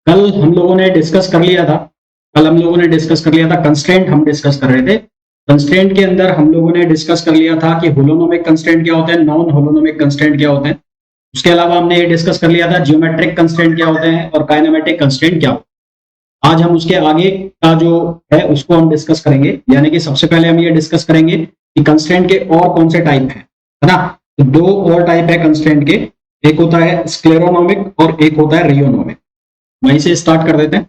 कल हम लोगों ने डिस्कस कर लिया था कंस्ट्रेंट हम डिस्कस कर रहे थे। कंस्ट्रेंट के अंदर हम लोगों ने डिस्कस कर लिया था कि होलोनोमिक कंस्ट्रेंट क्या होते हैं, नॉन होलोनोमिक कंस्ट्रेंट क्या होते हैं। उसके अलावा हमने ये डिस्कस कर लिया था जियोमेट्रिक कंस्ट्रेंट क्या होते हैं और काइनेमेटिक कंस्ट्रेंट क्या होते हैं। आज हम उसके आगे का जो है उसको हम डिस्कस करेंगे, यानी कि सबसे पहले हम ये डिस्कस करेंगे कि कंस्ट्रेंट के और कौन से टाइप है ना। तो दो और टाइप है कंस्ट्रेंट के, एक होता है स्क्लेरोनोमिक और एक होता है रियोनोमिक। वहीं से स्टार्ट कर देते हैं।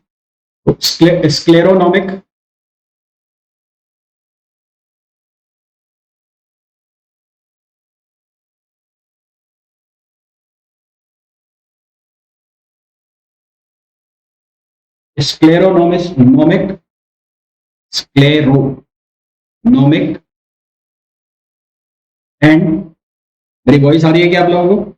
तो स्क्लेरोनोमिक स्क्लेरोनोमिक स्क्लेरोनोमिक एंड, मेरी वॉइस आ रही है क्या आप लोगों को?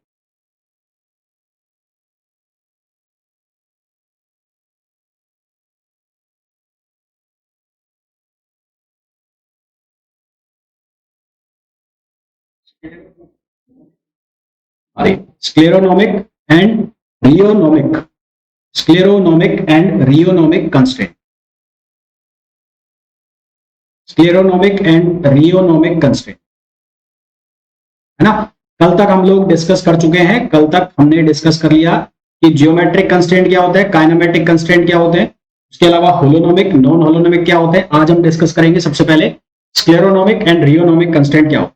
अरे scleronomic and rheonomic, scleronomic and rheonomic constraint, scleronomic and rheonomic constraint, है ना। कल तक हम लोग डिस्कस कर चुके हैं, कल तक हमने डिस्कस कर लिया कि जियोमेट्रिक कंस्ट्रेंट क्या होता है, काइनेमेटिक कंस्ट्रेंट क्या होते हैं, उसके अलावा होलोनोमिक नॉन होलोनोमिक क्या होते हैं। आज हम डिस्कस करेंगे सबसे पहले स्क्लेरोनोमिक एंड रियोनोमिक कंस्ट्रेंट क्या होता है।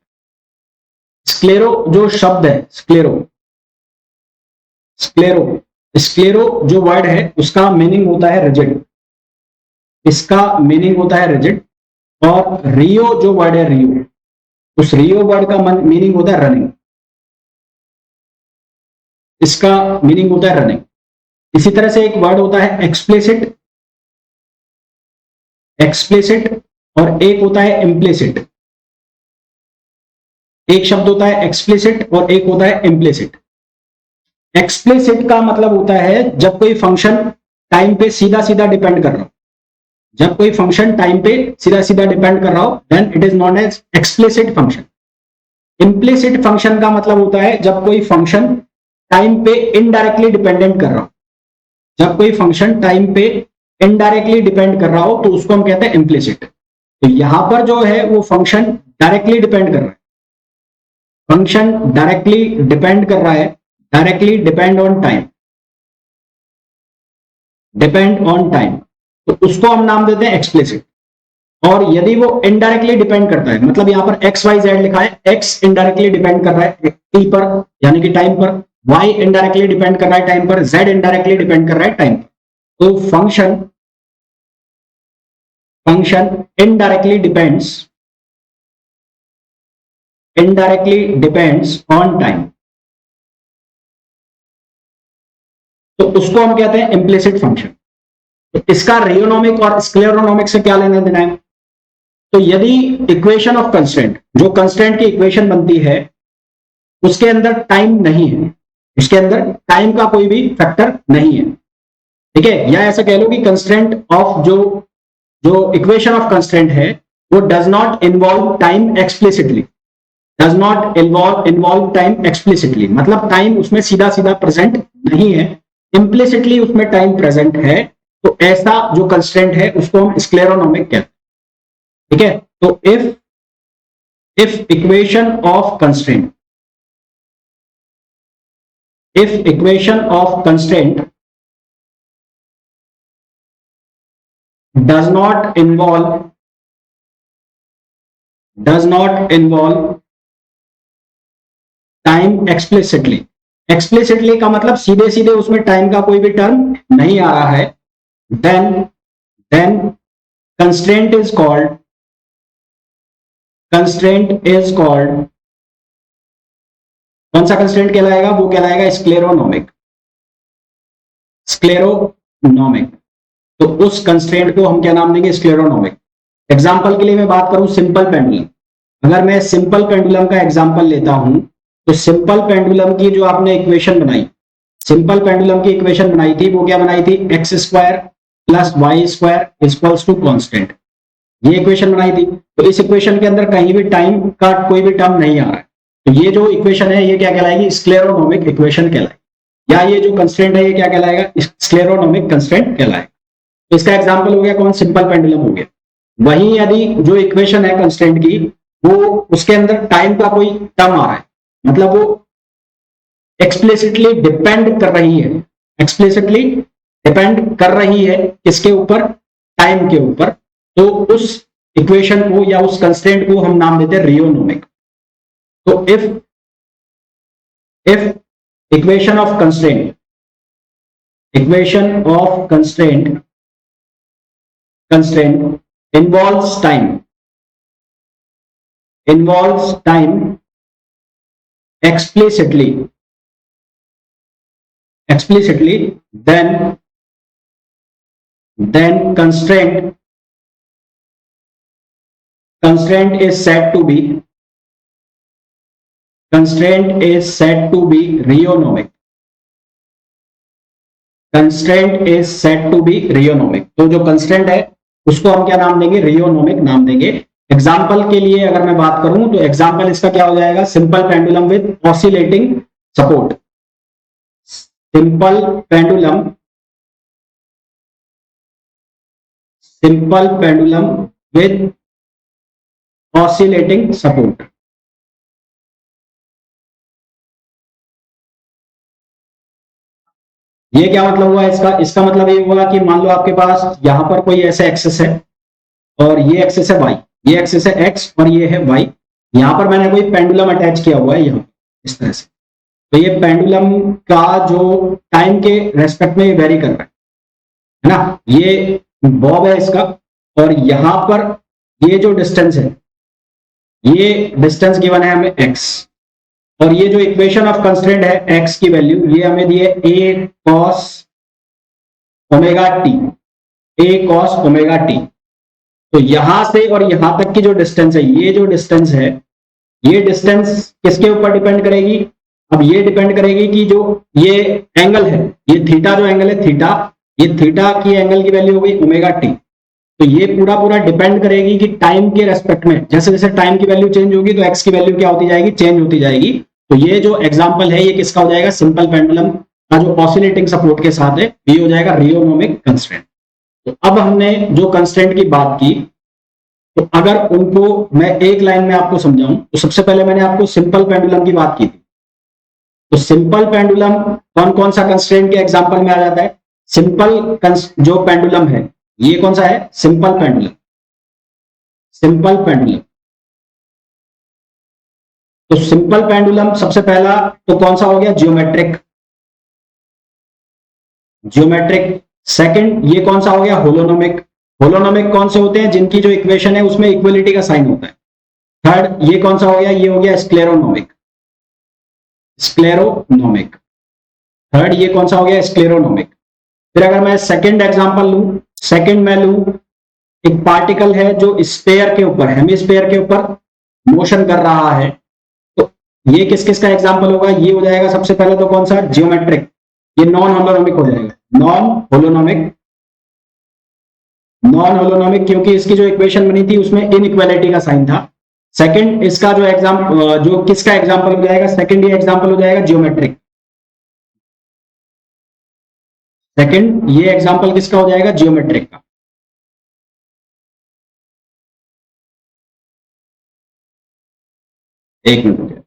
स्क्लेरो जो शब्द है, स्क्लेरो स्क्लेरो स्क्लेरो जो वर्ड है उसका मीनिंग होता है रिजिड, इसका मीनिंग होता है रिजिड। और रियो जो वर्ड है, रियो, उस रियो वर्ड का मीनिंग होता है रनिंग, इसका मीनिंग होता है रनिंग। इसी तरह से एक वर्ड होता है एक्सप्लिसिट, एक्सप्लिसिट, और एक होता है इम्प्लिसिट। एक शब्द होता है एक्सप्लिसिट और एक होता है इम्प्लिसिट। एक्सप्लिसिट का मतलब होता है जब कोई फंक्शन टाइम पे सीधा सीधा डिपेंड कर रहा हो, जब कोई फंक्शन टाइम पे सीधा सीधा डिपेंड कर रहा हो, then it is known as explicit function. Implicit function का मतलब होता है जब कोई फंक्शन टाइम पे इनडायरेक्टली डिपेंडेंट कर रहा हो, जब कोई फंक्शन टाइम पे इनडायरेक्टली डिपेंड कर रहा हो तो उसको हम कहते हैं इम्प्लिसिट। तो यहां पर जो है वो फंक्शन डायरेक्टली डिपेंड कर रहा है, फंक्शन डायरेक्टली डिपेंड कर रहा है, directly depend on time, depend on time, तो उसको हम नाम देते हैं एक्सप्लिसिट। और यदि वो इनडायरेक्टली डिपेंड करता है, मतलब यहां पर एक्स वाई जेड लिखा है, एक्स इनडायरेक्टली डिपेंड कर रहा है टी पर यानी कि टाइम पर, वाई इनडायरेक्टली डिपेंड कर रहा है टाइम पर, जेड इनडायरेक्टली डिपेंड कर रहा है टाइम पर, तो function indirectly depends on time, तो उसको हम कहते हैं इम्प्लिसिट फंक्शन। तो इसका रियोनोमिक और स्क्लेरोनोमिक से क्या लेना देना है? तो यदि इक्वेशन ऑफ कंस्ट्रेंट, जो कंस्ट्रेंट की इक्वेशन बनती है, उसके अंदर टाइम नहीं है, इसके अंदर टाइम का कोई भी फैक्टर नहीं है, ठीक है, या ऐसा कह लो कि कंस्ट्रेंट ऑफ जो इक्वेशन ऑफ कंस्ट्रेंट है वो does not involve time explicitly, does not involve time explicitly, मतलब टाइम उसमें सीधा सीधा प्रेजेंट नहीं है, इम्प्लिसिटली उसमें टाइम प्रेजेंट है। तो ऐसा जो कंस्ट्रेंट है उसको हम स्क्लेरोनोमिक कहते हैं, ठीक है। तो if equation of constraint, if equation of constraint does not involve time explicitly, explicitly का मतलब सीधे सीधे उसमें टाइम का कोई भी टर्म नहीं आ रहा है, then constraint is called कौन सा कंस्ट्रेंट कहलाएगा? वो कहलाएगा स्क्लेरोनोमिक, स्क्लेरोनोमिक। तो उस कंस्ट्रेंट को हम क्या नाम देंगे? स्क्लेरोनोमिक। एग्जांपल के लिए मैं बात करूं सिंपल पेंडुलम, अगर मैं सिंपल पेंडुलम का एग्जांपल लेता हूं तो सिंपल पेंडुलम की जो आपने इक्वेशन बनाई, सिंपल पेंडुलम की इक्वेशन बनाई थी वो क्या बनाई थी? X square plus Y square equals to constant, ये इक्वेशन बनाई थी। तो इस इक्वेशन के अंदर कहीं भी टाइम का कोई भी टर्म नहीं आ रहा है, तो ये जो इक्वेशन है ये क्या कहलाएगी? स्क्लेरोनोमिक इक्वेशन कहलाएगी। या ये जो कंस्ट्रेंट है ये क्या कहलाएगा, स्क्लेरोनोमिक कंस्ट्रेंट कहलाएगा। तो इसका एग्जांपल हो गया कौन, सिंपल पेंडुलम हो गया। वहीं यदि जो इक्वेशन है कंस्ट्रेंट की वो उसके अंदर टाइम का कोई टर्म आ रहा है, मतलब वो एक्सप्लिसिटली डिपेंड कर रही है, एक्सप्लिसिटली डिपेंड कर रही है किसके ऊपर, टाइम के ऊपर, तो उस इक्वेशन को या उस कंस्ट्रेंट को हम नाम देते हैं रियोनोमिक। तो if equation of constraint involves time explicitly, then constraint is said to be reonomic. तो जो कंस्ट्रेंट है उसको हम क्या नाम देंगे, रियोनोमिक नाम देंगे। एग्जाम्पल के लिए अगर मैं बात करूं तो एग्जाम्पल इसका क्या हो जाएगा, simple pendulum with oscillating support. Simple pendulum with oscillating support. ये क्या मतलब हुआ इसका मतलब ये हुआ कि मान लो आपके पास यहां पर कोई ऐसा एक्सेस है और ये एक्सेस है y, ये एक्सेस है x और ये है y। यहां पर मैंने कोई पेंडुलम अटैच किया हुआ है यहां इस तरह से, तो ये पेंडुलम का जो टाइम के रेस्पेक्ट में वेरी कर रहा है ना, ये बॉब है इसका, और यहां पर ये जो डिस्टेंस है, ये डिस्टेंस गिवन है हमें x, और ये जो इक्वेशन ऑफ कंस्ट्रेंट है x की वैल्यू ये हमें दी है a cos ओमेगा t। तो यहां से और यहां तक की जो डिस्टेंस है, ये जो डिस्टेंस है, ये डिस्टेंस किसके ऊपर डिपेंड करेगी, अब ये डिपेंड करेगी कि जो ये एंगल है, ये थीटा जो एंगल है थीटा, ये थीटा की एंगल की वैल्यू हो गई ओमेगा टी। तो ये पूरा डिपेंड करेगी कि टाइम के रेस्पेक्ट में जैसे जैसे टाइम की वैल्यू चेंज होगी तो एक्स की वैल्यू क्या होती जाएगी, चेंज होती जाएगी। तो ये जो एग्जांपल है ये किसका हो जाएगा, सिंपल पेंडुलम का जो ऑसिलेटिंग सपोर्ट के साथ है, ये हो जाएगा रियोनोमिक कंस्ट्रेंट। तो अब हमने जो कंस्ट्रेंट की बात की, तो अगर उनको मैं एक लाइन में आपको समझाऊं तो सबसे पहले मैंने आपको सिंपल पेंडुलम की बात की थी। तो सिंपल पेंडुलम कौन कौन सा कंस्ट्रेंट के एग्जांपल में आ जाता है, सिंपल जो पेंडुलम है ये कौन सा है, सिंपल पेंडुलम। तो सिंपल पेंडुलम सबसे पहला तो कौन सा हो गया, ज्योमेट्रिक। सेकंड ये कौन सा हो गया, होलोनोमिक। कौन से होते हैं, जिनकी जो इक्वेशन है उसमें इक्वलिटी का साइन होता है। थर्ड ये कौन सा हो गया, ये हो गया स्क्लेरोनोमिक। थर्ड ये कौन सा हो गया, स्क्लेरोनोमिक। फिर अगर मैं सेकंड एग्जांपल लूं, एक पार्टिकल है जो स्फीयर के ऊपर, हेमिस्फीयर के ऊपर मोशन कर रहा है, तो ये किस किस का एग्जांपल होगा, ये हो जाएगा सबसे पहले तो कौन सा, जियोमेट्रिक। ये नॉन होलोनोमिक हो जाएगा, नॉन होलोनोमिक क्योंकि इसकी जो इक्वेशन बनी थी उसमें इनइक्वालिटी का साइन था। सेकंड इसका जो जो किसका एग्जांपल हो जाएगा, सेकंड ये एग्जांपल हो जाएगा जियोमेट्रिक। सेकंड ये एग्जांपल किसका हो जाएगा, जियोमेट्रिक का। एक मिनट हो गया।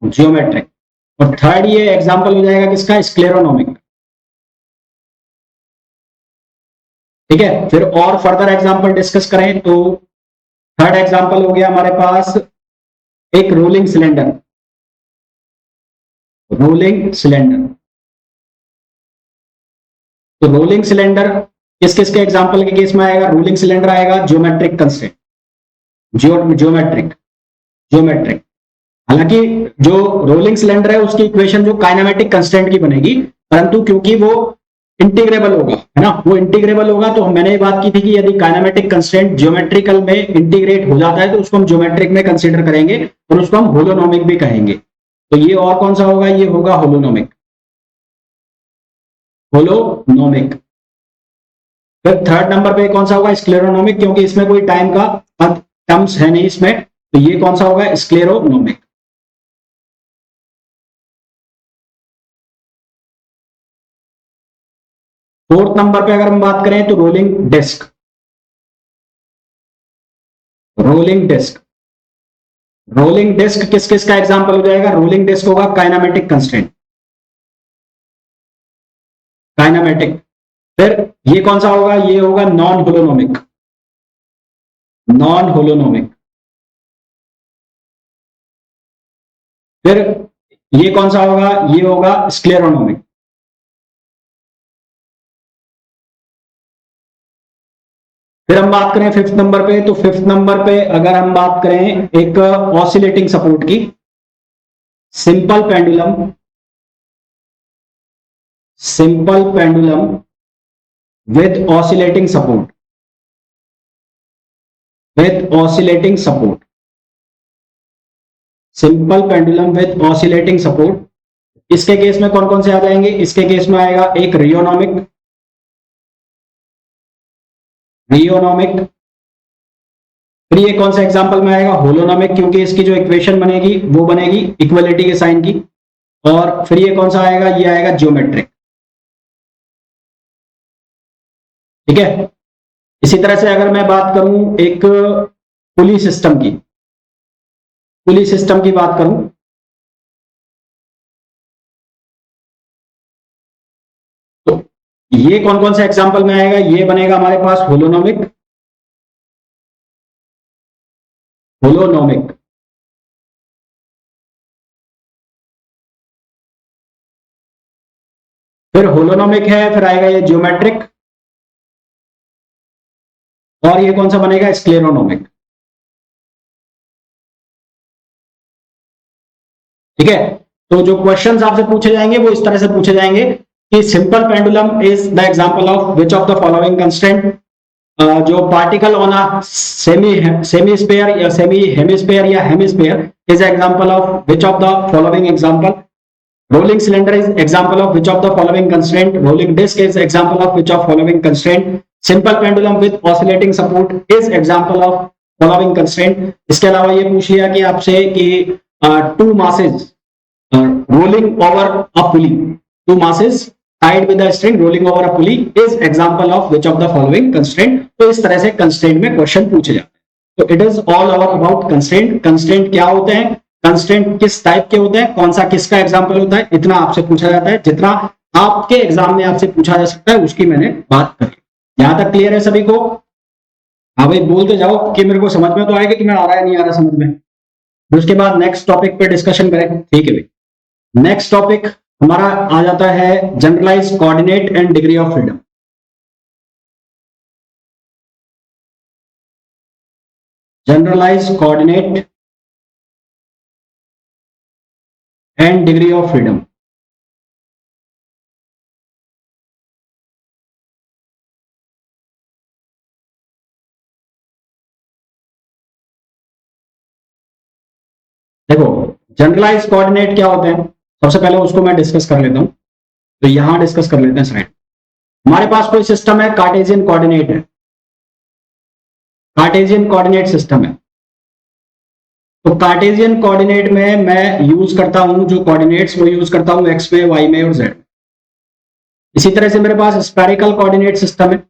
जियोमेट्रिक। और थर्ड ये एग्जांपल हो जाएगा किसका, स्क्लेरोनोमिक। ठीक है, फिर और फर्दर एग्जांपल डिस्कस करें तो थर्ड एग्जांपल हो गया हमारे पास एक रोलिंग सिलेंडर। तो रोलिंग सिलेंडर किस किस के एग्जांपल के केस में आएगा, रोलिंग सिलेंडर आएगा ज्योमेट्रिक कंस्ट्रेंट, ज्योमेट्रिक। हालांकि जो रोलिंग सिलेंडर है उसकी इक्वेशन जो काइनेमेटिक कंस्ट्रेंट की बनेगी, परंतु क्योंकि वो इंटीग्रेबल होगा, है ना, वो इंटीग्रेबल होगा, तो मैंने ये बात की थी कि यदि काइनेमेटिक कंस्ट्रेंट ज्योमेट्रिकल में इंटीग्रेट हो जाता है तो उसको हम ज्योमेट्रिक में कंसीडर करेंगे और उसको हम होलोनोमिक भी कहेंगे। तो ये और कौन सा होगा, ये होगा होलोनोमिक। फिर थर्ड नंबर पे कौन सा होगा, स्क्लेरोनोमिक, क्योंकि इसमें कोई टाइम का टर्म्स है नहीं इसमें, तो ये कौन सा होगा? स्क्लेरोनोमिक। फोर्थ नंबर पे अगर हम बात करें तो rolling disc. Rolling disc, rolling disc किस किस का एग्जांपल हो जाएगा? रोलिंग डिस्क होगा काइनेमेटिक कंस्ट्रेंट, काइनेमेटिक। फिर ये कौन सा होगा? ये होगा नॉन होलोनोमिक, नॉन होलोनोमिक। फिर ये कौन सा होगा? ये होगा स्क्लेरोनोमिक। फिर हम बात करें फिफ्थ नंबर पे, तो फिफ्थ नंबर पे अगर हम बात करें एक ऑसिलेटिंग सपोर्ट की, simple pendulum, simple pendulum with oscillating support, with oscillating support, simple pendulum with oscillating support. इसके केस में कौन कौन से आ जाएंगे? इसके केस में आएगा एक रियोनोमिक, रियोनोमिक। फिर ये कौन सा एग्जांपल में आएगा? होलोनोमिक, क्योंकि इसकी जो इक्वेशन बनेगी वो बनेगी इक्वलिटी के साइन की। और फिर ये कौन सा आएगा? ये आएगा जियोमेट्रिक। ठीक है। इसी तरह से अगर मैं बात करूं एक पुली सिस्टम की, पुली सिस्टम की बात करूं, तो ये कौन कौन से एग्जांपल में आएगा? ये बनेगा हमारे पास होलोनोमिक, होलोनोमिक। फिर होलोनोमिक है, फिर आएगा ये जियोमेट्रिक, और ये कौन सा बनेगा? स्क्लेरोनोमिक। ठीक है। तो जो क्वेश्चंस आपसे पूछे जाएंगे वो इस तरह से पूछे जाएंगे कि simple pendulum is the example of which of the following constant, जो particle on a semi sphere या सेमी हेमिस्फेयर या hemisphere is example of which of the following example, rolling cylinder is example of which of the following constraint, rolling disc is example of which of following constraint, simple pendulum with oscillating support is example of following constraint। इसके अलावा ये पूछ लिया कि आपसे कि two masses rolling over a pulley, two masses tied with a string rolling over a pulley is example of which of the following constraint। तो इस तरह से constraint में क्वेश्चन पूछे जाते हैं। तो it is all about constraint। constraint क्या होते हैं, कंस्टेंट किस टाइप के होते हैं, कौन सा किसका एग्जांपल होता है, इतना आपसे पूछा जाता है। जितना आपके एग्जाम में आपसे पूछा जा सकता है उसकी मैंने बात करी। यहां तक क्लियर है सभी को? हाँ भाई बोलते जाओ कि मेरे को समझ में तो आएगा कि मैं आ रहा है नहीं आ रहा समझ में। उसके बाद नेक्स्ट टॉपिक पे डिस्कशन करें। ठीक है भाई। नेक्स्ट टॉपिक हमारा आ जाता है generalise coordinate and degree of freedom. Generalise coordinate and degree of freedom. देखो जनरलाइज कोऑर्डिनेट क्या होते हैं, सबसे पहले उसको मैं डिस्कस कर लेता हूं। तो यहां डिस्कस कर लेते हैं साइड। हमारे पास कोई सिस्टम है, कार्टेशियन कोऑर्डिनेट है, कार्टेशियन कोऑर्डिनेट सिस्टम है। तो कार्टेशियन कोऑर्डिनेट में मैं यूज करता हूं जो कोऑर्डिनेट्स वो यूज करता हूं एक्स में, वाई में और जेड में। इसी तरह से मेरे पास स्फेरिकल कोऑर्डिनेट सिस्टम है।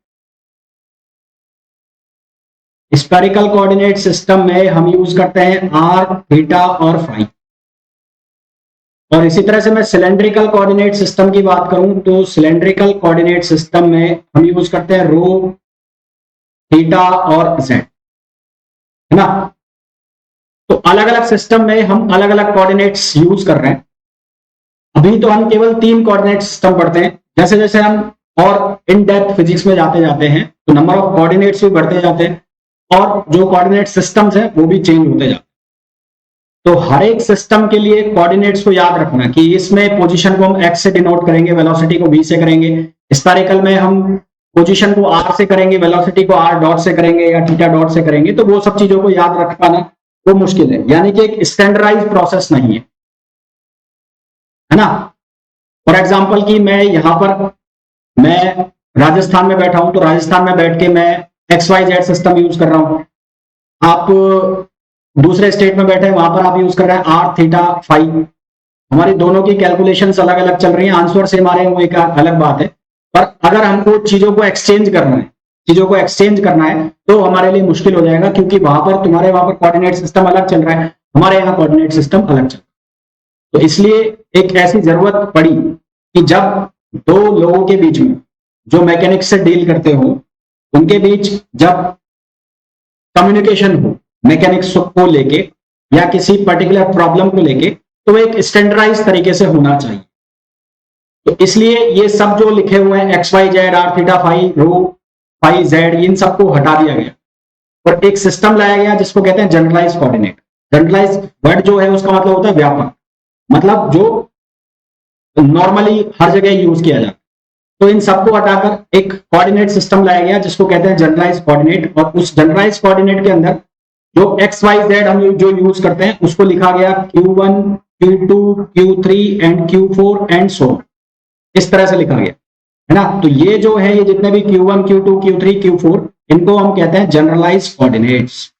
स्फेरिकल कोऑर्डिनेट सिस्टम में हम यूज करते हैं आर, थीटा और फाई। और इसी तरह से मैं सिलेंड्रिकल कोऑर्डिनेट सिस्टम की बात करूं तो सिलेंड्रिकल कोऑर्डिनेट सिस्टम में हम यूज करते हैं रो, थीटा और जेड, है ना। तो अलग अलग सिस्टम में हम अलग अलग कोऑर्डिनेट्स यूज कर रहे हैं। अभी तो हम केवल 3 कोऑर्डिनेट सिस्टम पढ़ते हैं। जैसे जैसे हम और इन डेप्थ फिजिक्स में जाते जाते हैं तो नंबर ऑफ कोऑर्डिनेट्स भी बढ़ते जाते हैं और जो कोऑर्डिनेट सिस्टम्स हैं वो भी चेंज होते जाते हैं। तो हर एक सिस्टम के लिए कोऑर्डिनेट्स को याद रखना कि इसमें पोजीशन को हम एक्स से डिनोट करेंगे, वेलोसिटी को वी से करेंगे। स्फेरिकल में हम पोजीशन को आर से करेंगे, वेलोसिटी को आर डॉट से करेंगे या थीटा डॉट से करेंगे। तो वो सब चीजों को याद रख पाना वो मुश्किल है, यानी कि एक स्टैंडर्डाइज प्रोसेस नहीं है ना। फॉर एग्जाम्पल कि मैं यहां पर मैं राजस्थान में बैठा हूं तो राजस्थान में बैठ के मैं XYZ सिस्टम यूज कर रहा हूं। आप दूसरे स्टेट में बैठे हैं, वहां पर आप यूज कर रहे हैं आर थीटा फाइव, हमारी दोनों की कैलकुलेशंस अलग अलग चल रही हैं, आंसर सेम आ रहे हैं, वो एक अलग बात है। पर अगर हमको चीजों को एक्सचेंज करना है, चीजों को एक्सचेंज करना है तो हमारे लिए मुश्किल हो जाएगा, क्योंकि वहां पर तुम्हारे वहां पर कोऑर्डिनेट सिस्टम अलग चल रहा है, हमारे यहाँ कोऑर्डिनेट सिस्टम अलग चल रहा है। तो इसलिए एक ऐसी जरूरत पड़ी कि जब दो लोगों के बीच में जो मैकेनिक्स से डील करते हो, उनके बीच जब कम्युनिकेशन हो मैकेनिक्स को लेके या किसी पर्टिकुलर प्रॉब्लम को लेके, तो एक स्टैंडर्डाइज तरीके से होना चाहिए। तो इसलिए ये सब जो लिखे हुए हैं X Y Z R theta phi rho phi Z, इन सबको हटा दिया गया और एक सिस्टम लाया गया जिसको कहते हैं जनरलाइज कोऑर्डिनेट। जनरलाइज वर्ड जो है उसका मतलब होता है व्यापक, मतलब जो नॉर्मली हर जगह यूज किया जाता है। तो इन सबको हटाकर एक कोऑर्डिनेट सिस्टम लाया गया जिसको कहते हैं जनरलाइज कोऑर्डिनेट, और उस जनरलाइज कोऑर्डिनेट के अंदर जो एक्स वाई जेड हम जो यूज करते हैं उसको लिखा गया Q1 Q2 Q3 and Q4 and so, इस तरह से लिखा गया है ना। तो ये जो है ये जितने भी Q1 Q2 Q3 Q4, इनको हम कहते हैं जनरलाइज कोऑर्डिनेट्स,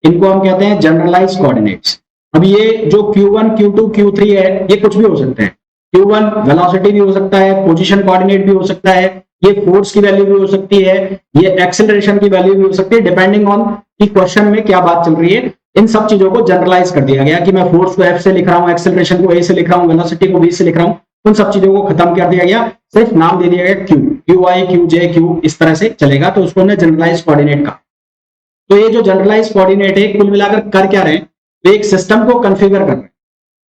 इनको हम कहते हैं जनरलाइज कोऑर्डिनेट्स। अब ये जो Q1 Q2 Q3 है ये कुछ भी हो सकते हैं, Q1 वेलोसिटी भी हो सकता है, पोजीशन कोऑर्डिनेट भी हो सकता है, ये फोर्स की वैल्यू भी हो सकती है, ये एक्सेलरेशन की वैल्यू भी हो सकती है, डिपेंडिंग ऑन कि क्वेश्चन में क्या बात चल रही है। इन सब चीजों को जनरलाइज कर दिया गया कि मैं फोर्स को F से लिख रहा हूं, एक्सेलरेशन को A से लिख रहा हूं, वेलोसिटी को B से लिख रहा हूं, उन सब चीजों को खत्म कर दिया गया, सिर्फ नाम दे दिया गया Q, QI QJ Q, इस तरह से चलेगा। तो उसको हमने जनरलाइज कोऑर्डिनेट कहा। तो ये जो जनरलाइज कोऑर्डिनेट है कुल मिलाकर कर क्या रहे हैं, तो एक सिस्टम को कॉन्फ़िगर कर रहे हैं।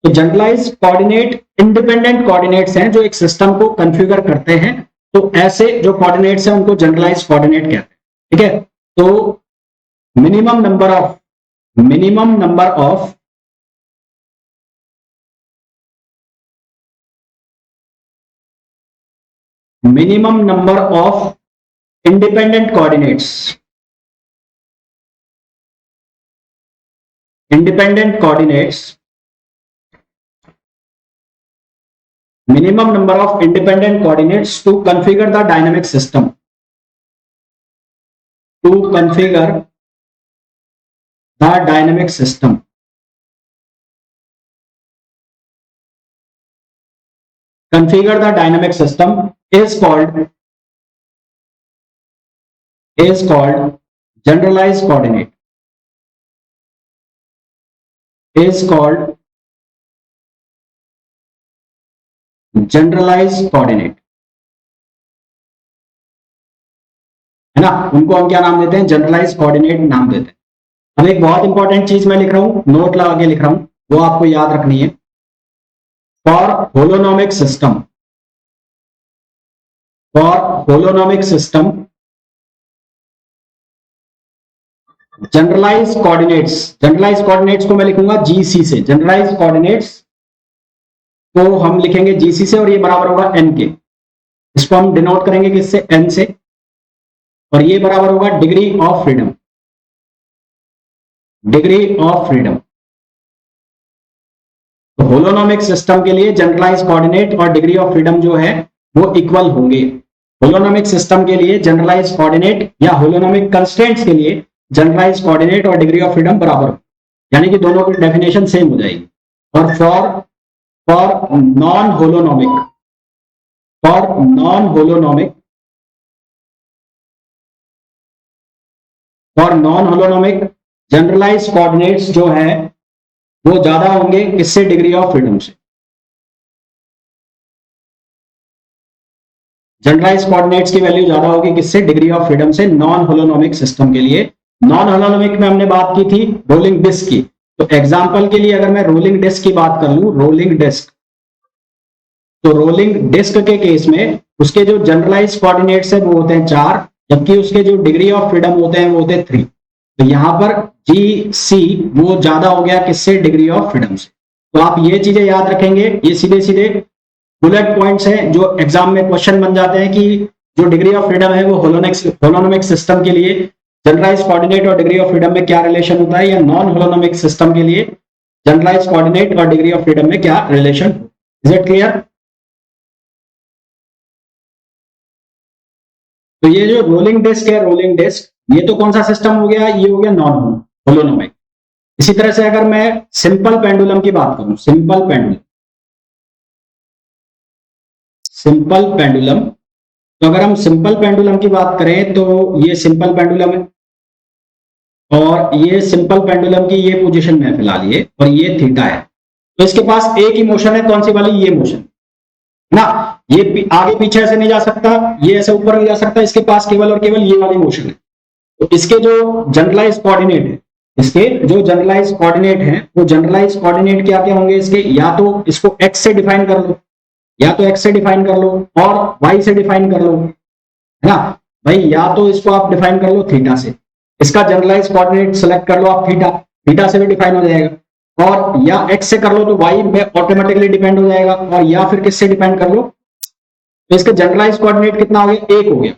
तो जनरलाइज कोऑर्डिनेट इंडिपेंडेंट कोऑर्डिनेट्स हैं जो एक सिस्टम को कॉन्फ़िगर करते हैं। तो ऐसे जो कोऑर्डिनेट्स हैं उनको जनरलाइज कोऑर्डिनेट कहते हैं, ठीक है। तो minimum number of minimum number of independent coordinates, minimum number of independent coordinates to configure the dynamic system, configure the dynamic system is called generalized coordinate, generalise coordinate, है ना। उनको हम क्या नाम देते हैं, जनरलाइज कोऑर्डिनेट नाम देते हैं। अब एक बहुत इंपॉर्टेंट चीज मैं लिख रहा हूं, नोट लगा के लिख रहा हूं, वो आपको याद रखनी है। For holonomic system generalise coordinates को मैं लिखूंगा GC से, जनरलाइज कोऑर्डिनेट्स को हम लिखेंगे GC से, और ये बराबर होगा N के। इसको हम डिनोट करेंगे किससे, N से, और ये बराबर होगा डिग्री ऑफ फ्रीडम, तो होलोनोमिक सिस्टम के लिए जनरलाइज कोऑर्डिनेट और डिग्री ऑफ फ्रीडम जो है वो इक्वल होंगे। होलोनोमिक सिस्टम के लिए जनरलाइज कोऑर्डिनेट या होलोनोमिक कंस्ट्रेंट्स के लिए जनरलाइज कोऑर्डिनेट और डिग्री ऑफ फ्रीडम बराबर हो, यानी कि दोनों की डेफिनेशन सेम हो जाएगी। और for non holonomic generalise coordinates जो है वो ज्यादा होंगे किससे, डिग्री ऑफ फ्रीडम से। जनरलाइज कोऑर्डिनेट्स की वैल्यू ज्यादा होगी किससे, डिग्री ऑफ फ्रीडम से, नॉन होलोनोमिक सिस्टम के लिए। नॉन होलोनोमिक में हमने बात की थी रोलिंग डिस्क की, तो एग्जांपल के लिए अगर मैं रोलिंग डिस्क की बात कर लूं, रोलिंग डिस्क, तो रोलिंग डिस्क के केस में उसके जो जनरलाइज कोऑर्डिनेट्स है वो होते हैं 4, जबकि उसके जो डिग्री ऑफ फ्रीडम होते हैं वो होते हैं 3। तो यहां पर GC वो ज्यादा हो गया किससे, डिग्री ऑफ फ्रीडम से। तो आप ये चीजें याद रखेंगे, ये सीधे सीधे बुलेट पॉइंट्स हैं जो एग्जाम में क्वेश्चन बन जाते हैं कि जो डिग्री ऑफ फ्रीडम है वो होलोनोमिक सिस्टम के लिए जनरलाइज कोऑर्डिनेट और डिग्री ऑफ फ्रीडम में क्या रिलेशन होता है, या नॉन होलोनोमिक सिस्टम के लिए जनरलाइज कोऑर्डिनेट और डिग्री ऑफ फ्रीडम में क्या रिलेशन। Is it clear? तो ये जो रोलिंग डिस्क है, ये तो कौन सा सिस्टम हो गया, ये हो गया नॉन होलोनोमिक। इसी तरह से अगर मैं सिंपल पेंडुलम की बात करूं, सिंपल पेंडुलम, तो अगर हम सिंपल पेंडुलम की बात करें तो ये सिंपल पेंडुलम है और ये सिंपल पेंडुलम की ये पोजीशन में है फिलहाल ये, और ये थीटा है। तो इसके पास एक ही मोशन है, कौन सी वाली, ये मोशन है ना। ये आगे पीछे ऐसे नहीं जा सकता, ये ऐसे ऊपर नहीं जा सकता, इसके पास केवल और केवल ये वाली मोशन है। तो इसके जो जनरलाइज कोऑर्डिनेट है, इसके जो जनरलाइज कोऑर्डिनेट है, वो जनरलाइज कोऑर्डिनेट क्या क्या होंगे इसके, या तो इसको एक्स से डिफाइन कर लो, या तो एक्स से डिफाइन कर लो और वाई से डिफाइन कर लो, है ना भाई। या तो इसको आप डिफाइन कर लो थीटा से, इसका जनरलाइज कोऑर्डिनेट सेलेक्ट कर लो आप थीटा, थीटा से भी डिफाइन हो जाएगा। और या एक्स से कर लो तो वाई में ऑटोमेटिकली डिपेंड हो जाएगा, और या फिर किससे डिपेंड कर लो, तो इसका जनरलाइज कोऑर्डिनेट कितना हो गया, एक हो गया।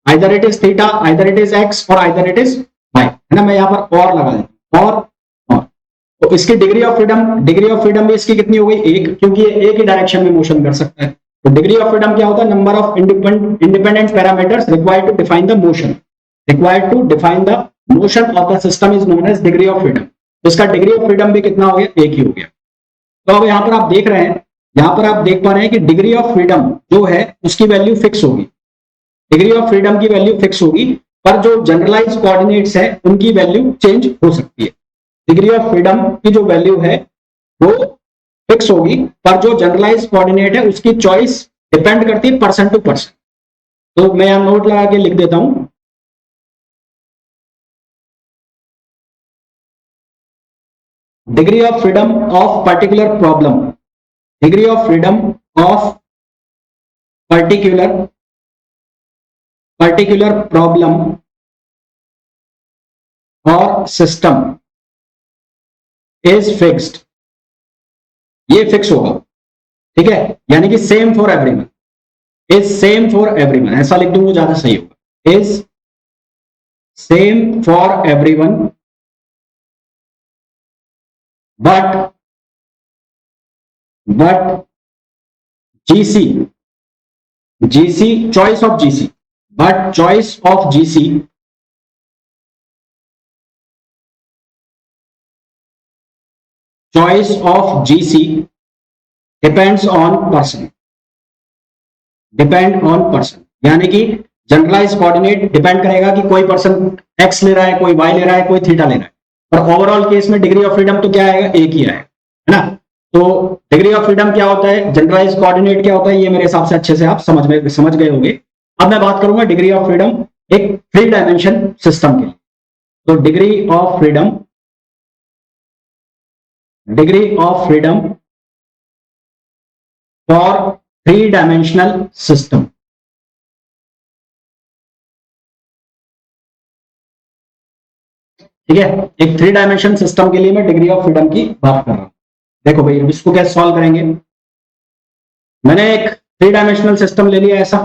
Either it is theta, either it is x और आइदर इट इज वाई, है ना। मैं यहां पर और लगा देता हूं, और तो इसकी डिग्री ऑफ फ्रीडम भी इसकी कितनी हो गई, एक, क्योंकि ये एक ही डायरेक्शन में मोशन कर सकता है। तो डिग्री ऑफ फ्रीडम क्या होता है, number of independent parameters required to define the motion, required to define the motion of the system is known as degree of freedom. तो इसका डिग्री ऑफ फ्रीडम भी कितना हो गया, एक ही हो गया। तो अब यहां पर आप देख रहे हैं, यहां पर आप देख पा रहे हैं कि डिग्री ऑफ फ्रीडम जो है उसकी वैल्यू फिक्स होगी, डिग्री ऑफ फ्रीडम की वैल्यू फिक्स होगी, पर जो जनरलाइज कोऑर्डिनेट्स है उनकी वैल्यू चेंज हो सकती है। डिग्री ऑफ फ्रीडम की जो वैल्यू है वो फिक्स होगी, पर जो जनरलाइज कोऑर्डिनेट है उसकी चॉइस डिपेंड करती है पर्सन टू पर्सन। तो मैं यहां नोट लगा के लिख देता हूं, degree of freedom of particular problem, degree of freedom of particular particular problem और सिस्टम इज फिक्स्ड, ये फिक्स होगा, ठीक है। यानी कि same for everyone, is same for everyone, ऐसा लिख दूं वो ज्यादा सही होगा, is same for everyone but GC, GC choice of GC, but choice of GC choice of GC depends on person, depend on person, यानी कि जनरलाइज कोऑर्डिनेट डिपेंड करेगा कि कोई पर्सन एक्स ले रहा है, कोई वाई ले रहा है, कोई थीटा ले रहा है। और ओवरऑल केस में डिग्री ऑफ फ्रीडम तो क्या आएगा, एक ही आएगा, है ना। तो डिग्री ऑफ फ्रीडम क्या होता है, जनरलाइज कोऑर्डिनेट क्या होता है, ये मेरे हिसाब से अच्छे से आप समझ गए होंगे। अब मैं बात करूंगा डिग्री ऑफ फ्रीडम एक थ्री डायमेंशन सिस्टम के लिए। तो degree of freedom for three dimensional system, ठीक है। एक थ्री डायमेंशन सिस्टम के लिए मैं डिग्री ऑफ फ्रीडम की बात कर रहा हूं। देखो भाई अब इसको कैसे सॉल्व करेंगे, मैंने एक थ्री डायमेंशनल सिस्टम ले लिया ऐसा,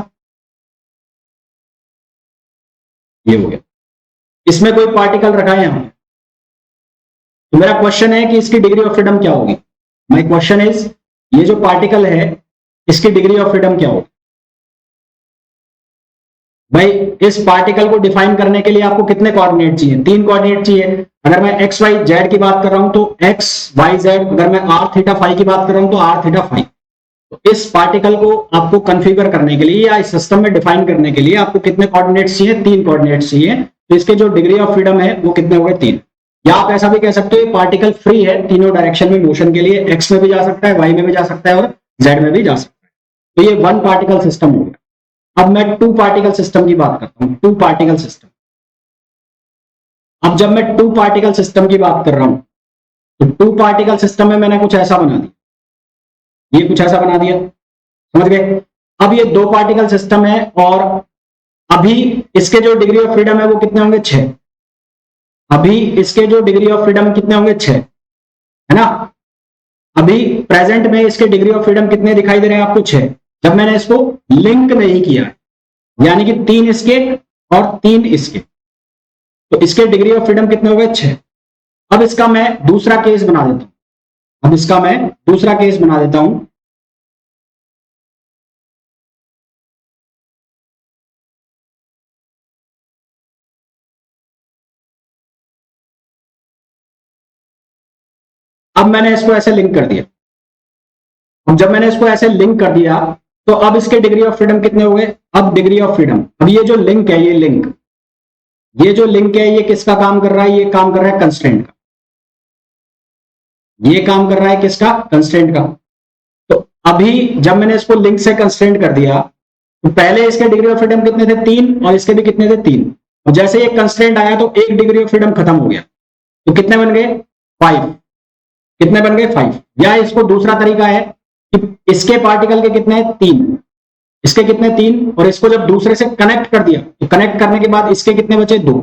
ये हो गया, इसमें कोई पार्टिकल रखा है यहां, तो मेरा क्वेश्चन है कि इसकी डिग्री ऑफ फ्रीडम क्या होगी। माय क्वेश्चन इज, ये जो पार्टिकल है इसकी डिग्री ऑफ फ्रीडम क्या होगी। भाई इस पार्टिकल को डिफाइन करने के लिए आपको कितने कोऑर्डिनेट चाहिए, तीन कोऑर्डिनेट चाहिए। अगर मैं एक्स वाई जेड की बात कर रहा हूं तो एक्स वाई जेड, अगर मैं आर थीटा फाइव की बात कर रहा हूं तो आर थीटा फाइव। तो इस पार्टिकल को आपको कन्फिगर करने के लिए या इस सिस्टम में डिफाइन करने के लिए आपको कितने कोऑर्डिनेट्स चाहिए, तीन कोऑर्डिनेट्स चाहिए। तो इसके जो डिग्री ऑफ फ्रीडम है वो कितने हो गए, तीन। या आप ऐसा भी कह सकते हो ये पार्टिकल फ्री है तीनों डायरेक्शन में मोशन के लिए, एक्स में भी जा सकता है, वाई में भी जा सकता है और जेड में भी जा सकता है। तो ये वन पार्टिकल सिस्टम हो गया। अब मैं टू पार्टिकल सिस्टम की बात करता हूं, टू पार्टिकल सिस्टम। अब जब मैं टू पार्टिकल सिस्टम की बात कर रहा हूं तो टू पार्टिकल सिस्टम में मैंने कुछ ऐसा बना दिया, ये कुछ ऐसा बना दिया, समझ गए। अब ये दो पार्टिकल सिस्टम है और अभी इसके जो डिग्री ऑफ फ्रीडम है वो कितने होंगे, छह। अभी इसके जो डिग्री ऑफ फ्रीडम कितने होंगे, छह, है ना। अभी प्रेजेंट में इसके डिग्री ऑफ फ्रीडम कितने दिखाई दे रहे हैं आपको, छह। जब मैंने इसको लिंक नहीं किया, यानी कि तीन इसके और तीन इसके, तो इसके डिग्री ऑफ फ्रीडम कितने हो गए, छह। अब इसका मैं दूसरा केस बना देता हूं, अब इसका मैं दूसरा केस बना देता हूं। अब मैंने इसको ऐसे लिंक कर दिया। अब जब मैंने इसको ऐसे लिंक कर दिया तो अब इसके डिग्री ऑफ फ्रीडम कितने हो गए? अब डिग्री ऑफ फ्रीडम, अब ये जो लिंक है, ये जो लिंक है ये किसका काम कर रहा है? ये काम कर रहा है कंस्ट्रेंट का। ये काम कर रहा है किसका? कंस्ट्रेंट का। तो अभी जब मैंने इसको लिंक से कंस्ट्रेंट कर दिया तो पहले इसके डिग्री ऑफ फ्रीडम कितने थे? 3, और इसके भी कितने थे? 3। और जैसे ये कंस्ट्रेंट आया तो एक डिग्री ऑफ फ्रीडम खत्म हो गया, तो कितने बन गए? 5। कितने बन गए? 5। या इसको दूसरा तरीका है कि इसके पार्टिकल के कितने? 3, इसके कितने? 3, और इसको जब दूसरे से कनेक्ट कर दिया तो कनेक्ट करने के बाद इसके कितने बचे? 2,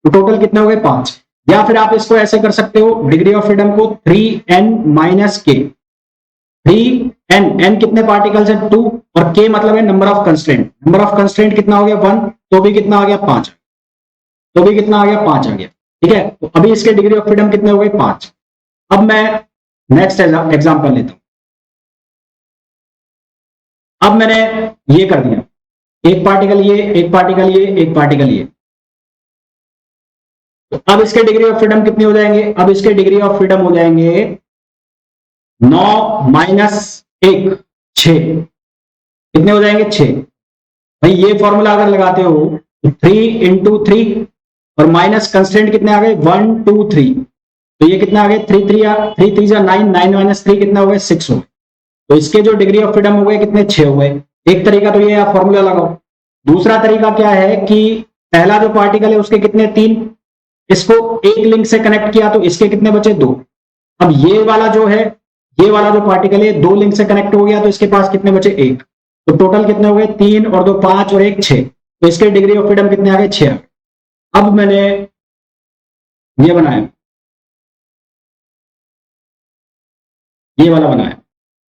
तो टोटल कितने हो गए? 5। या फिर आप इसको ऐसे कर सकते हो, डिग्री ऑफ फ्रीडम को 3n माइनस के। 3n, n कितने पार्टिकल्स है? 2, और k मतलब है number of constraint. Number of constraint कितना हो गया? 1, तो भी कितना आ गया? 5। तो भी कितना आ गया? 5 आ गया। ठीक है, तो अभी इसके डिग्री ऑफ फ्रीडम कितने हो गए? 5। अब मैं नेक्स्ट एग्जांपल लेता हूं। अब मैंने ये कर दिया, एक पार्टिकल ये, एक पार्टिकल ये, एक पार्टिकल ये। तो अब इसके डिग्री ऑफ फ्रीडम कितने हो जाएंगे? अब इसके डिग्री ऑफ फ्रीडम हो जाएंगे 9 माइनस 1, 6। कितने हो जाएंगे? 6। भाई ये फॉर्मूला अगर लगाते हो तो 3 इंटू 3, और माइनस कंस्टेंट कितने आ गए? 1 2 3, तो ये कितना आ गए? 3 3 जा 9, 9 माइनस 3 कितना हो गए? 6 हो गए। तो इसके जो डिग्री ऑफ फ्रीडम हो गए कितने? 6 हो गए। एक तरीका तो ये आप फॉर्मूला लगाओ। दूसरा तरीका क्या है कि पहला जो पार्टिकल है उसके कितने? 3, इसको एक लिंक से कनेक्ट किया तो इसके कितने बचे? 2। अब ये वाला जो है, ये वाला जो पार्टिकल है 2 लिंक से कनेक्ट हो गया तो इसके पास कितने बचे? 1। तो टोटल कितने हो गए? 3 और 2 5 और 1 6। तो इसके डिग्री ऑफ फ्रीडम कितने आ गए? 6। अब मैंने ये बनाया, ये वाला बनाया।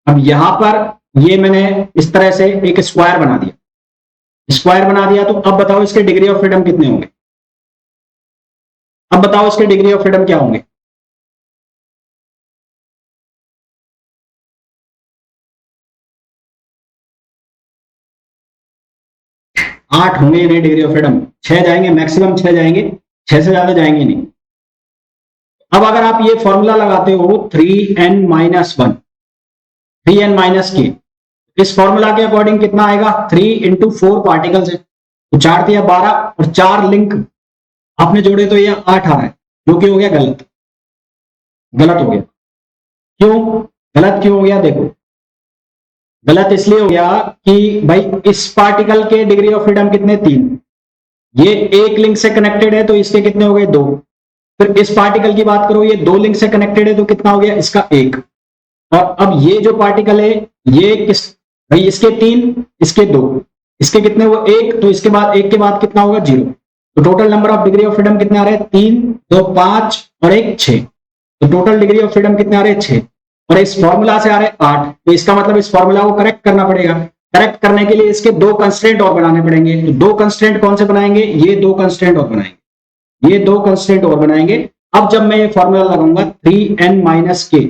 अब यहां पर ये मैंने इस तरह से एक स्क्वायर बना दिया। स्क्वायर बना दिया तो अब बताओ इसके डिग्री ऑफ फ्रीडम कितने होंगे? अब बताओ इसके डिग्री ऑफ फ्रीडम क्या होंगे? 8 होंगे नहीं डिग्री ऑफ फ्रीडम, 6 जाएंगे मैक्सिमम, 6 जाएंगे, 6 से ज्यादा जाएंगे नहीं। अब अगर आप ये फॉर्मूला लगाते हो 3n माइनस 1, 3n माइनस के, इस फॉर्मूला के अकॉर्डिंग कितना आएगा? 3 इंटू 4 पार्टिकल्स है तो 4 दिया 12, और 4 लिंक आपने जोड़े तो ये 8 आ रहा है, जो कि हो गया गलत। गलत हो गया। क्यों गलत? क्यों हो गया? देखो गलत इसलिए हो गया कि भाई इस पार्टिकल के डिग्री ऑफ फ्रीडम कितने? 3। ये एक लिंक से कनेक्टेड है तो इसके कितने हो गए? 2। फिर इस पार्टिकल की बात करो, ये 2 लिंक से कनेक्टेड है तो कितना हो गया? इसका 1। और अब ये जो पार्टिकल है ये किस भाई, इसके 3, इसके 2, इसके कितने हुए? 1। तो इसके बाद 1 के बाद कितना होगा? 0। तो total number of degree of freedom कितने आ रहे हैं? 3 2 5 और 1 6। तो टोटल डिग्री ऑफ फ्रीडम कितने आ रहे हैं? 6। और इस फॉर्मूला से आ रहे हैं 8। तो इसका मतलब इस फॉर्मूला को करेक्ट करना पड़ेगा। करेक्ट करने के लिए इसके 2 कंस्ट्रेंट और बनाने पड़ेंगे। तो 2 कंस्ट्रेंट कौन से बनाएंगे? ये 2 कंस्ट्रेंट और बनाएंगे, ये 2 कंस्ट्रेंट और बनाएंगे। अब जब मैं ये फॉर्मूला लगाऊंगा 3n माइनस के,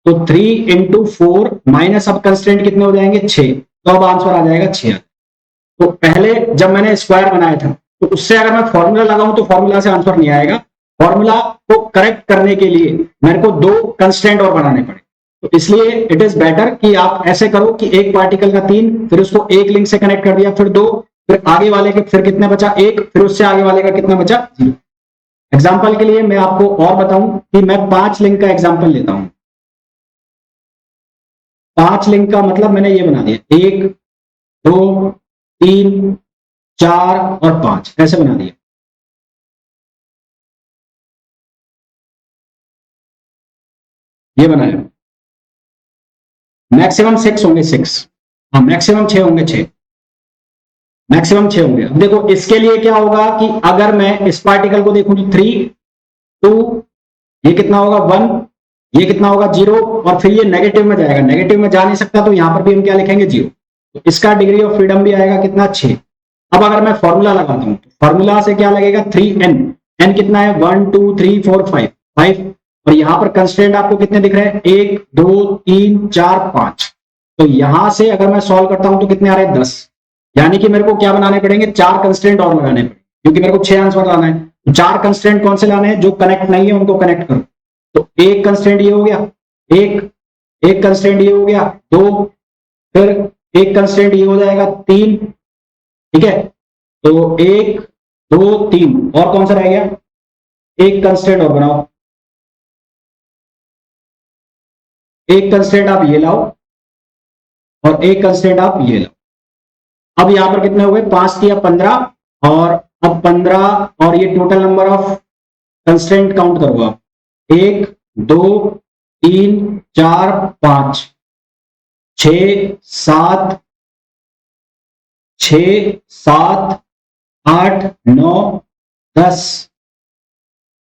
तो 3 इंटू 4 माइनस, अब कंस्ट्रेंट कितने हो जाएंगे? 6। तो अब आंसर आ जाएगा 6। तो पहले जब मैंने स्क्वायर बनाया था तो उससे अगर मैं फॉर्मूला लगाऊं तो फॉर्मूला से आंसर नहीं आएगा। फॉर्मूला को करेक्ट करने के लिए मेरे को 2 कंस्ट्रेंट और बनाने पड़े। तो इसलिए इट इज बेटर कि आप ऐसे करो कि एक पार्टिकल का 3, फिर उसको एक लिंक से कनेक्ट कर दिया, फिर 2, फिर आगे वाले के फिर कितने बचा? 1, फिर उससे आगे वाले का कितना बचा? 0। एग्जाम्पल के लिए मैं आपको और बताऊं कि मैं 5 लिंक का एग्जाम्पल लेता हूं। 5 लिंक का मतलब मैंने ये बना दिया, 1 2 3 4 और 5, ऐसे बना दिया। ये बनाया। मैक्सिमम 6 होंगे, 6। हाँ मैक्सिमम 6 होंगे, 6 मैक्सिमम 6 होंगे। अब देखो इसके लिए क्या होगा कि अगर मैं इस पार्टिकल को देखूं तो 3 2, ये कितना होगा? 1, ये कितना होगा? 0, और फिर ये नेगेटिव में जाएगा। नेगेटिव में जा नहीं सकता तो यहां पर भी हम क्या लिखेंगे? 0। तो इसका डिग्री ऑफ फ्रीडम भी आएगा कितना? 6। अब अगर मैं फॉर्मूला लगाता हूं तो फॉर्मूला से क्या लगेगा? 3n, n कितना है? 1 2 3 4 5 5, और यहां पर कंस्ट्रेंट आपको कितने दिख रहे हैं? 1 2 3 4 5। तो यहां से अगर मैं सॉल्व करता हूं तो कितने आ रहे हैं? 10। यानी कि मेरे को क्या बनाने पड़ेंगे? 4 कंस्ट्रेंट और लगाने पड़ेंगे, क्योंकि मेरे को 6 आंसर लाना है। तो 4 कंस्ट्रेंट कौन से लाने हैं? जो कनेक्ट नहीं है उनको कनेक्ट करो। तो एक कंस्ट्रेंट ये हो गया, एक एक कंस्ट्रेंट ये हो गया, 2, फिर एक कंस्ट्रेंट ये हो जाएगा 3, ठीक है। तो 1 2 3, और कौन सा रह गया, एक कंस्ट्रेंट और बनाओ, एक कंस्ट्रेंट आप ये लाओ और एक कंस्ट्रेंट आप ये लाओ। अब यहां पर कितने हो गए, 5 या 15, और अब 15 और ये total number of constraint count करो आप, 1 2 3 4 5 6 7 6 7 8 9 10,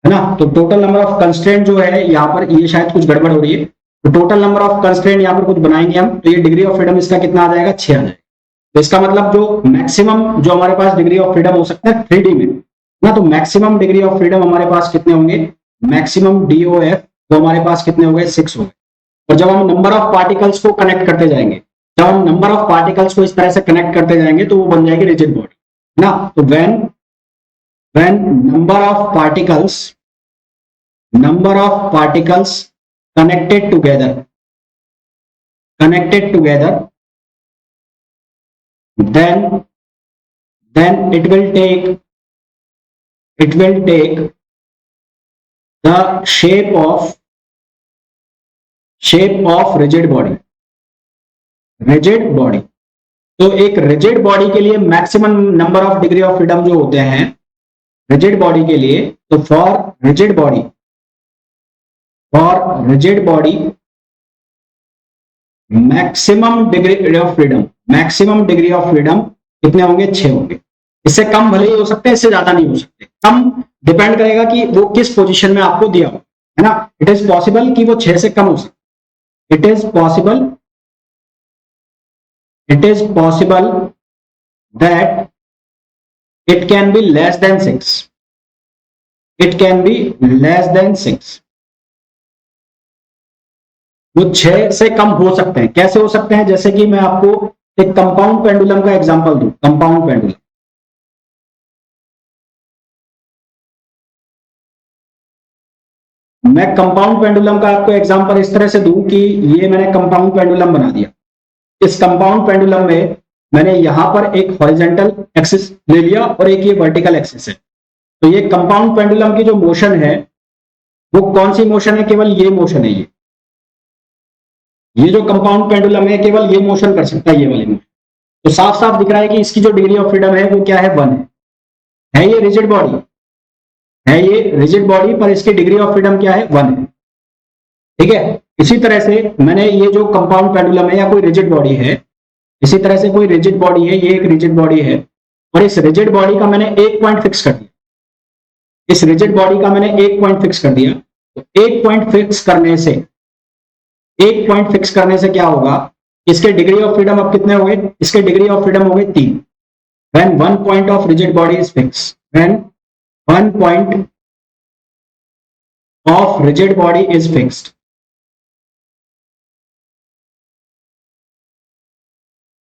है ना। तो टोटल नंबर ऑफ कंस्ट्रेंट जो है यहाँ पर, ये शायद कुछ गड़बड़ हो रही है, तो टोटल नंबर ऑफ कंस्ट्रेंट यहाँ पर कुछ बनाएंगे हम, तो ये डिग्री ऑफ फ्रीडम इसका कितना आ जाएगा, 6 आ जाएगा। तो इसका मतलब जो मैक्सिमम जो हमारे पास डिग्री ऑफ फ्रीडम हो सकता है 3D में ना, तो मैक्सिमम डिग्री ऑफ फ्रीडम हमारे पास कितने होंगे, मैक्सिमम DOF तो हमारे पास कितने हो गए, 6 हो गए। और जब हम नंबर ऑफ पार्टिकल्स को कनेक्ट करते जाएंगे, जब हम नंबर ऑफ पार्टिकल्स को इस तरह से कनेक्ट करते जाएंगे तो वो बन जाएगी रिजिड बॉडी ना। तो when number of particles connected together, then it will take the shape of rigid body। तो एक रिजिड बॉडी के लिए maximum number of degree of freedom जो होते हैं रिजिड बॉडी के लिए, तो for rigid body maximum degree of freedom कितने होंगे, 6 होंगे। इससे कम भले ही हो सकते हैं, इससे ज्यादा नहीं हो सकते। कम डिपेंड करेगा कि वो किस पोजीशन में आपको दिया हो, है ना। इट इज पॉसिबल कि वो 6 से कम हो सकते, it is possible that it can be less than 6, वो 6 से कम हो सकते हैं। कैसे हो सकते हैं, जैसे कि मैं आपको एक कंपाउंड पेंडुलम का एग्जांपल दूं, कंपाउंड पेंडुलम। मैं कंपाउंड पेंडुलम का आपको एग्जांपल इस तरह से दूं कि ये मैंने कंपाउंड पेंडुलम बना दिया। इस कंपाउंड पेंडुलम में मैंने यहां पर एक हॉरिजॉन्टल एक्सिस ले लिया और एक ये वर्टिकल एक्सिस है। तो ये कंपाउंड पेंडुलम की जो मोशन है वो कौन सी मोशन है, केवल ये मोशन है। ये जो कंपाउंड पेंडुलम है केवल ये मोशन कर सकता है, ये वाली मोशन। तो साफ साफ दिख रहा है कि इसकी जो डिग्री ऑफ फ्रीडम है वो क्या है, 1 है। ये रिजिड बॉडी पर इसकी डिग्री ऑफ फ्रीडम क्या है, 1 है, ठीक है। इसी तरह से मैंने ये जो कंपाउंड पेंडुलम है या कोई रिजिड बॉडी है, इसी तरह से कोई रिजिड बॉडी है, ये एक रिजिड बॉडी है, और इस रिजिड बॉडी का मैंने एक पॉइंट फिक्स कर दिया। इस रिजिड बॉडी का मैंने एक पॉइंट फिक्स कर दिया। तो एक पॉइंट फिक्स करने से क्या होगा, इसके डिग्री ऑफ फ्रीडम अब कितने हो गए, इसके डिग्री ऑफ फ्रीडम हो गए 3। When 1 point of rigid body is fix, when 1 point of rigid body is fixed.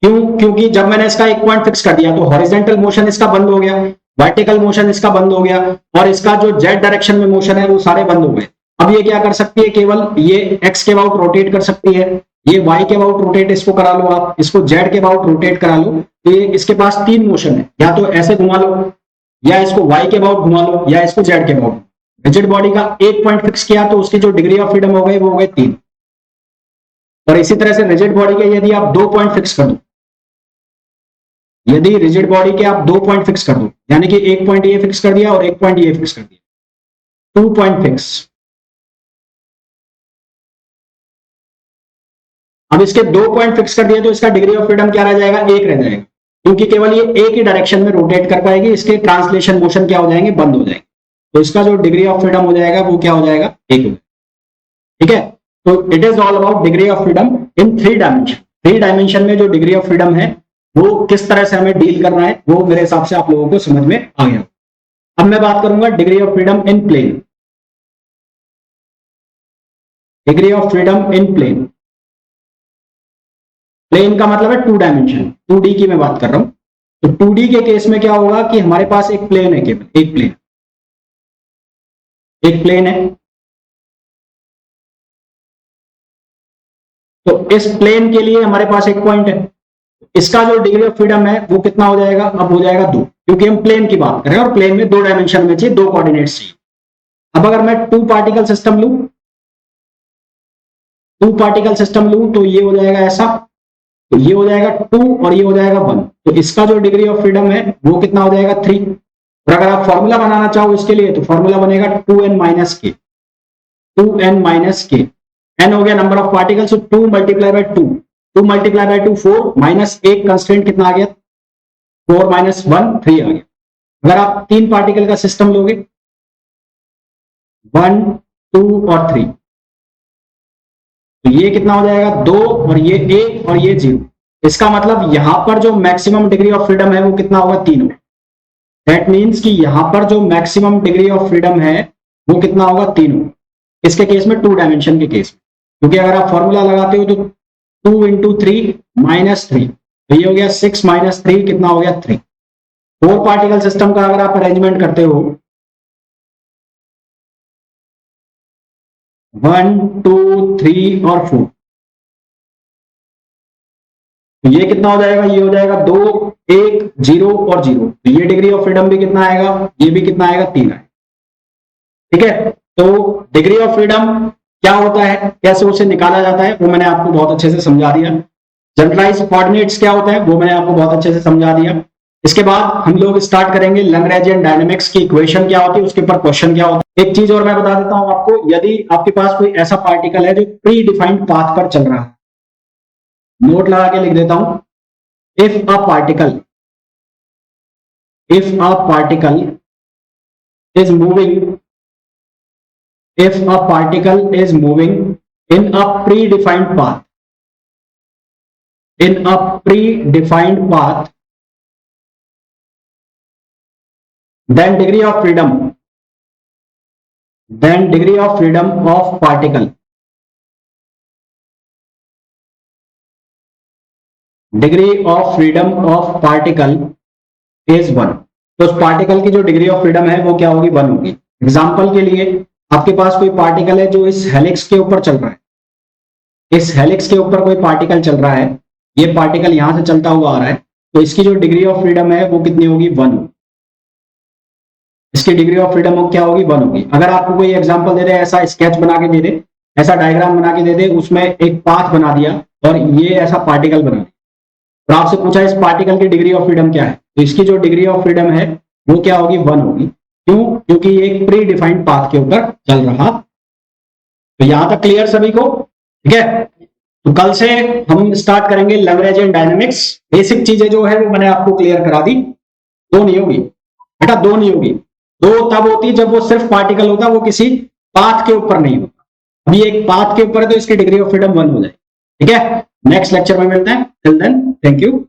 क्योंकि जब मैंने इसका एक पॉइंट फिक्स कर दिया तो हॉरिजॉन्टल मोशन इसका बंद हो गया, वर्टिकल मोशन इसका बंद हो गया, और इसका जो जेड डायरेक्शन में मोशन है वो सारे बंद हो गए। अब ये क्या कर सकती है, केवल ये एक्स के अबाउट रोटेट कर सकती है, ये वाई के अबाउट रोटेट इसको करा लो, आप इसको जेड के अबाउट रोटेट करा लो। तो ये इसके पास 3 मोशन है, या तो ऐसे घुमा लो, या इसको वाई के अबाउट घुमा लो, या इसको जेड के अबाउट। रिजिड बॉडी का एक पॉइंट फिक्स किया तो उसकी जो डिग्री ऑफ फ्रीडम हो गई वो हो गए 3। और इसी तरह से रिजिड बॉडी के यदि आप 2 पॉइंट फिक्स कर दो, यदि रिजिड बॉडी के आप 2 पॉइंट फिक्स कर दो, यानी कि एक पॉइंट ये फिक्स कर दिया और एक पॉइंट ये फिक्स कर दिया, 2 पॉइंट फिक्स। अब इसके 2 पॉइंट फिक्स कर दिए तो इसका डिग्री ऑफ फ्रीडम क्या रह जाएगा, 1 रह जाएगा, क्योंकि केवल ये एक ही डायरेक्शन में रोटेट कर पाएगी। इसके ट्रांसलेशन मोशन क्या हो जाएंगे, बंद हो जाएंगे। तो इसका जो डिग्री ऑफ फ्रीडम हो जाएगा वो क्या हो जाएगा, 1 हो जाएगा, ठीक है। तो it is all about degree of freedom in 3 dimension. 3 dimension में जो डिग्री ऑफ फ्रीडम है वो किस तरह से हमें डील करना है, वो मेरे हिसाब से आप लोगों को समझ में आ गया। अब मैं बात करूंगा degree of freedom in plane. Degree of freedom in plane, plane का मतलब है 2 डायमेंशन, 2D की मैं बात कर रहा हूं। तो 2D के केस में क्या होगा कि हमारे पास एक प्लेन है, केवल एक प्लेन है, तो इस प्लेन के लिए हमारे पास एक पॉइंट है, इसका जो डिग्री ऑफ फ्रीडम है वो कितना हो जाएगा, अब हो जाएगा 2, क्योंकि हम प्लेन की बात कर रहे हैं और प्लेन में 2 डायमेंशन में चाहिए, 2 कोऑर्डिनेट्स चाहिए। अब अगर मैं 2 पार्टिकल सिस्टम लूं, 2 पार्टिकल सिस्टम लूं तो ये हो जाएगा ऐसा, तो ये हो जाएगा 2 और ये हो जाएगा 1, तो इसका जो डिग्री ऑफ फ्रीडम है वो कितना हो जाएगा 3। और अगर आप फॉर्मूला बनाना चाहो इसके लिए तो फॉर्मूला बनेगा 2n माइनस के, 2n माइनस के, n हो गया number of particles, 2 multiply by 2, 2 multiply by 2 4 minus 1 constant कितना आ गया 4 माइनस 1 3 आ गया। अगर आप 3 पार्टिकल का सिस्टम लोगे 1 2 और 3 तो ये कितना हो जाएगा 2 और ये 1 और ये 0। इसका मतलब यहां पर जो मैक्सिमम डिग्री ऑफ फ्रीडम है वो कितना होगा 3 होगा। दैट मीन्स कि यहां पर जो मैक्सिमम डिग्री ऑफ फ्रीडम है वो कितना होगा 3 होगा, इसके केस में 2 डायमेंशन के केस में। क्योंकि अगर आप फॉर्मूला लगाते हो तो 2 इंटू 3 माइनस 3, तो ये हो गया 6 माइनस 3 कितना हो गया 3। 4 पार्टिकल सिस्टम का अगर आप अरेंजमेंट करते हो 1 2 3 और 4, तो ये कितना हो जाएगा, ये हो जाएगा 2 1 0 और 0, तो ये डिग्री ऑफ फ्रीडम भी कितना आएगा, ये भी कितना आएगा 3 आएगा। ठीक है, तो डिग्री ऑफ फ्रीडम क्या होता है, कैसे उसे निकाला जाता है वो मैंने आपको बहुत अच्छे से समझा दिया। जनरलाइज कोऑर्डिनेट्स क्या होता है वो मैंने आपको बहुत अच्छे से समझा दिया। इसके बाद हम लोग स्टार्ट करेंगे लैग्रेंजियन डायनेमिक्स की इक्वेशन क्या होती है, उसके ऊपर क्वेश्चन क्या होता है। एक चीज और मैं बता देता हूं आपको, यदि आपके पास कोई ऐसा पार्टिकल है जो प्री डिफाइंड पाथ पर चल रहा है, नोट लगा के लिख देता हूं, if a particle is moving, if a particle is moving in a predefined path, then degree of freedom of particle is 1। तो उस पार्टिकल की जो डिग्री ऑफ फ्रीडम है वो क्या होगी, 1 होगी। एग्जाम्पल के लिए आपके पास कोई पार्टिकल है जो इस हेलिक्स के ऊपर चल रहा है, इस हेलिक्स के ऊपर कोई पार्टिकल चल रहा है, ये पार्टिकल यहां से चलता हुआ आ रहा है, तो इसकी जो डिग्री ऑफ फ्रीडम है वो कितनी होगी, 1 होगी। इसकी डिग्री ऑफ फ्रीडम क्या होगी, 1 होगी। अगर आपको कोई एग्जांपल दे दे, ऐसा स्केच बना के दे दे, ऐसा डायग्राम बना के दे दे, उसमें एक पाथ बना दिया और ये ऐसा पार्टिकल बना दिया, तो आपसे पूछा इस पार्टिकल की डिग्री ऑफ फ्रीडम क्या है, तो इसकी जो डिग्री ऑफ फ्रीडम है वो क्या होगी, 1 होगी। क्यों, क्योंकि ये एक प्री डिफाइंड पाथ के ऊपर चल रहा। तो यहां तक क्लियर सभी को, ठीक है। तो कल से हम स्टार्ट करेंगे लैग्रेंजियन डायनेमिक्स। बेसिक चीजें जो है वो मैंने आपको क्लियर करा दी। 2 नहीं होगी बेटा, 2 नहीं होगी, 2 तब होती है जब वो सिर्फ पार्टिकल होता, वो किसी पाथ के ऊपर नहीं होता। अभी एक पाथ के ऊपर है तो इसकी डिग्री ऑफ फ्रीडम 1 हो जाए। ठीक है, नेक्स्ट लेक्चर में मिलते हैं। Till then thank you.